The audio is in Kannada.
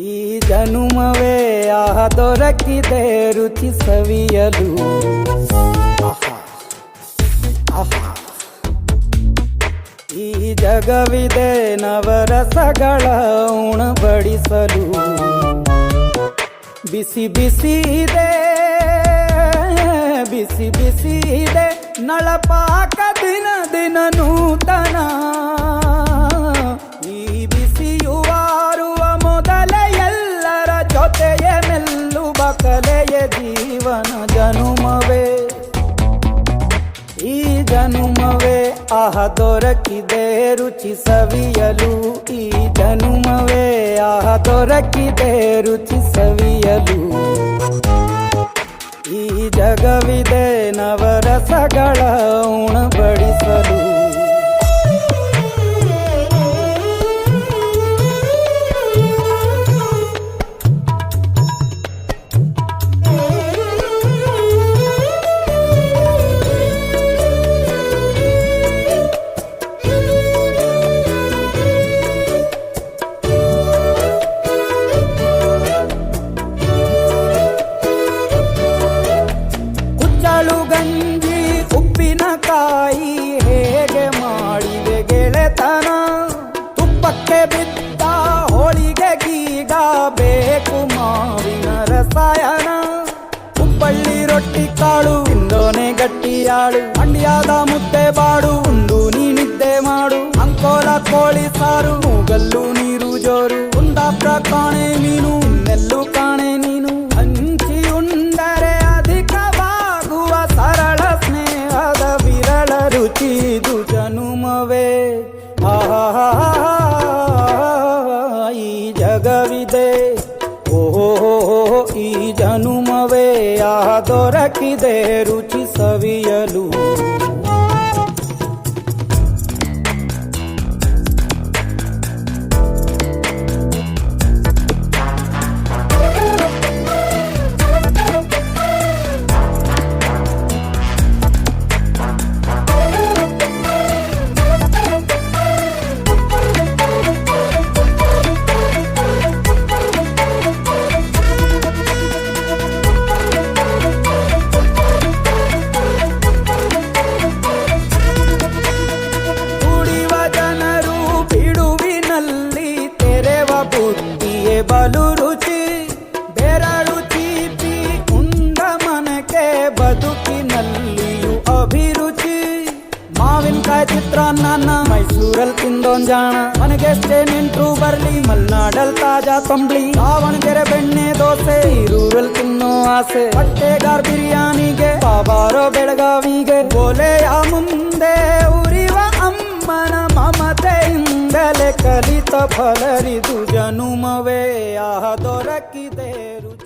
ಈ ಜನುಮವೇ ದೊರಕಿದೆ ರುಚಿ ಸವಿಯಲು. ಈ ಜಗವಿದೆ ನವರಸಗಳ ಉಣಬಡಿಸಲು. ಬಿಸಿ ಬಿಸಿ ಇದೆ, ಬಿಸಿ ಬಿಸಿ ಇದೆ ನಳಪಾಕ ದಿನ ದಿನ ನೂತನ. ಈ ಬಿಸಿಯುವಾರುವ ಮೊದಲೇ ಎಲ್ಲರ ಜೊತೆಯೇ ಮೆಲ್ಲುವ ಕಲೆಯ ಜೀವನ ಜನುಮವೇ. ಈ ಜನುಮವೇ ದೊರಕಿದೆ ರುಚಿ ಸವಿಯಲು. ಈ ಜನುಮವೇ ದೊರಕಿದೆ ರುಚಿ ಸವಿಯಲು. ಈ ಜಗವಿದೆ ನವರಸಗಳ ಉಣಬಡಿಸಲು. ಗಂಜಿ ಉಪ್ಪಿನಕಾಯಿ ಹೇಗೆ ಮಾಡಿದೆ ಗೆಳೆತನ. ತುಪ್ಪಕ್ಕೆ ಬಿದ್ದ ಹೋಳಿಗೆಗೀಗ ಬೇಕು ಮಾವಿನ ರಸಾಯನ. ಹುಬ್ಬಳ್ಳಿ ರೊಟ್ಟಿ ಕಾಳು ತಿಂದೋನೆ ಗಟ್ಟಿಯಾಳು. ಮಂಡ್ಯದ ಮುದ್ದೆ ಬಾಡು ಉಂಡು ನೀನಿದ್ದೆ ಮಾಡು. ಅಂಕೋಲ ಕೋಳಿ ಸಾರು ಮೂಗಲ್ಲು ನೀರು ಜೋರು. ಕುಂದಾಪುರ ಕಾಣೆ ಮೀನು ಇನ್ನೆಲ್ಲು ಕಾಣೆ ನೀನು. ಹಂಚಿ ಉಂಡರೆ ಅಧಿಕವಾಗುವ ಸರಳ ಸ್ನೇಹದ ವಿರಳ ರುಚಿ ಇದು ಜನುಮವೇ. ಈ ಜಗವಿದೆ ಓಹೋ ಈ ಜನುಮವೇ ದೊರಕಿದೆ ರುಚಿ ಸವಿಯಲು. ಬುದ್ಧಿಯೇ ಬಲು ರುಚಿ ಬೆರಳು ಚೀಪಿ ಉಂಡ ಮನಕ್ಕೆ ಬದುಕಿನಲ್ಲಿಯೂ ಅಭಿರುಚಿ. ಮಾವಿನಕಾಯಿ ಚಿತ್ರಾನ್ನ ಮೈಸೂರಲ್ಲಿ ತಿಂದೋನ್ ಜಾಣ. ಮನೆಗೆಷ್ಟೇ ನಿಂಟ್ರು ಬರ್ಲಿ ಮಲ್ನಾಡಲ್ ತಾಜಾ ತಂಬ್ಳಿ. ದಾವಣಗೆರೆ ಬೆಣ್ಣೆ ದೋಸೆ ಈರೂರಲ್ಲಿ ತಿನ್ನೋ ಆಸೆ. ಹೊಟ್ಟೆಗಾರ್ ಬಿರಿಯಾನಿಗೆ ಬಾಬಾರೋ ಬೆಳಗಾವಿಗೆ. ಗೋಲೆಯ ಮುಂದೆ ಉರಿವ ಅಮ್ಮನ ಮಮತೆಯಿಂದಲೇ ಕಲಿತ ಫಲರಿದು ಜನುಮವೇ ದೊರಕಿದೆ ರುಚಿ.